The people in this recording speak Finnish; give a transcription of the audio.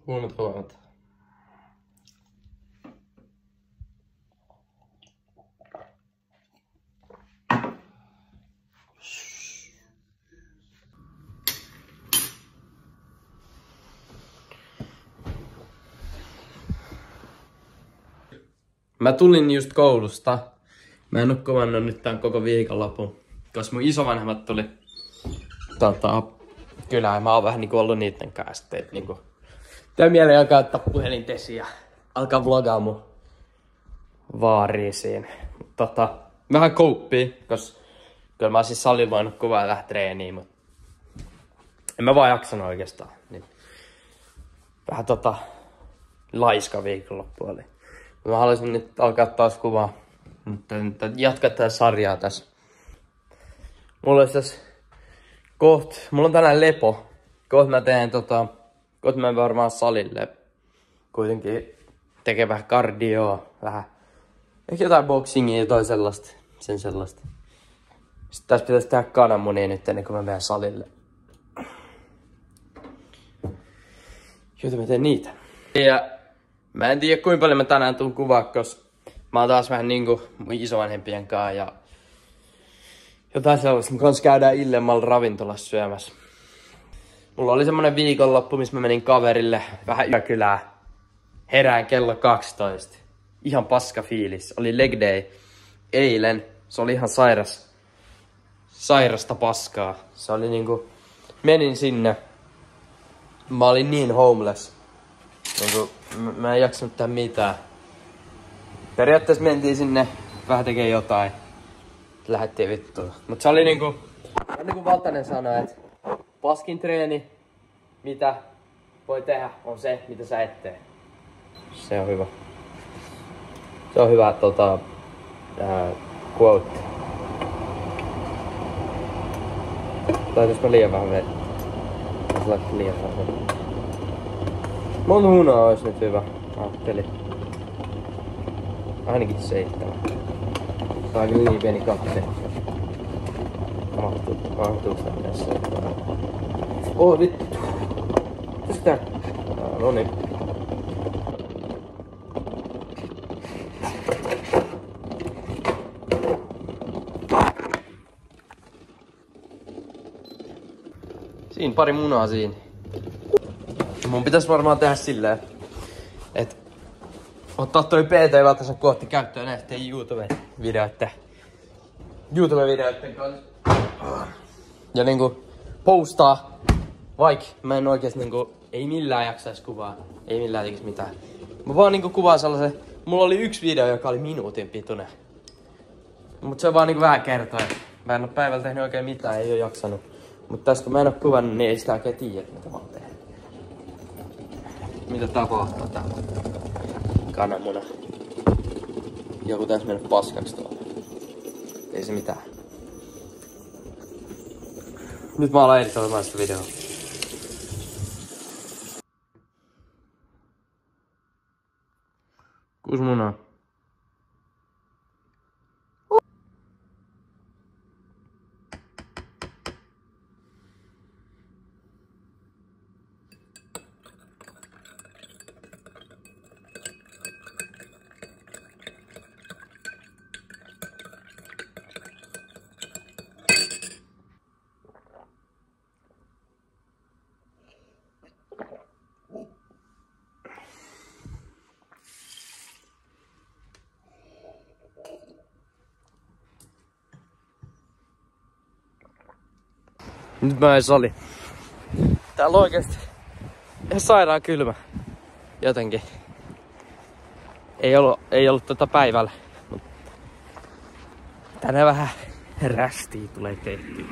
Huomenta. Mä tulin just koulusta. Mä en oo kovannut nyt tän koko viikonlopun, koska mun isovanhemmat tuli kylään. Mä oon vähän niinku ollut niitten kanssa, et niinku tää mieleen alkaa ottaa puhelin tesiin ja alkaa vlogaa mun vaariisiin. Vähän kouppii, koska kyllä mä oon siis salilla voinut kuvaa vähän treeniin, mut en mä vaan jaksanut oikeastaan. Niin vähän laiska viikonloppu oli. Mä haluaisin nyt alkaa taas kuvaa, mutta jatkaa tätä sarjaa tässä. Mulla on tänään lepo. Kohta mä teen kohta mä varmaan salille. Kuitenkin tekee vähän kardioa, vähän ehkä jotain boksingia ja jotain sellaista. Sitten tässä pitäisi tehdä kananmunia nyt ennen kuin mä menen salille. Joten mä teen niitä. Ja mä en tiedä kuinka paljon mä tänään tuun kuvaa, koska mä oon taas vähän niinku mun isovanhempien kanssa ja jotain sellaista. Mun kanssa käydään illemmalla ravintolassa syömässä. Mulla oli semmonen viikonloppu, missä mä menin kaverille vähän yökylään. Herään kello 12. Ihan paska fiilis. Oli leg day eilen. Se oli ihan sairasta paskaa. Se oli niinku, menin sinne. Mä olin niin homeless. Niinku, mä en jaksanut tehdä mitään. Periaatteessa mentiin sinne vähän tekee jotain. Lähettiin vittuun. Mut se oli niinku Valtanen sanoi, että paskin treeni, mitä voi tehdä, on se, mitä sä et tee. Se on hyvä. Se on hyvä quote. Laitais mä liian vähän vettä. Mä laitan liian vähän vettä. Monta munaa ois nyt hyvä. Ajattelin. Ainakin 7. Tää on kyllä niin pieni kahte. Mahtuuks tää tässä? Vittu. Mitäs tää? Noniin. Siinä pari munaa siinä. Mun pitäis varmaan tehdä silleen, että ottaa toi PT-valtaisen kohti käyttöön näitten YouTube-videoitten kanssa. Ja niinku postaa, vaikka mä en oikeesti niinku, ei millään jaksais kuvaa, ei millään tekis mitään. Mä vaan niinku kuvaan sellaisen, mulla oli yksi video, joka oli minuutin pituinen. Mut se on vaan niinku vähän kertoa. Mä en oo päivällä tehnyt oikein mitään, ei oo jaksanut. Mut tässä kun mä en oo kuvannut, niin ei sitä oikein tiedä, mitä mä oon tehnyt. Mitä tapahtuu täällä? Kananmuna. Joku täys mennä paskaksi tuolla. Ei se mitään. Nyt mä alan editoimaan sitä videoa. 6 munaa. Nyt mä en sali. Täällä on oikeesti ihan sairaan kylmä. Jotenkin. Ei ollut päivällä. Mut tänään vähän rästiä tulee tehtyä.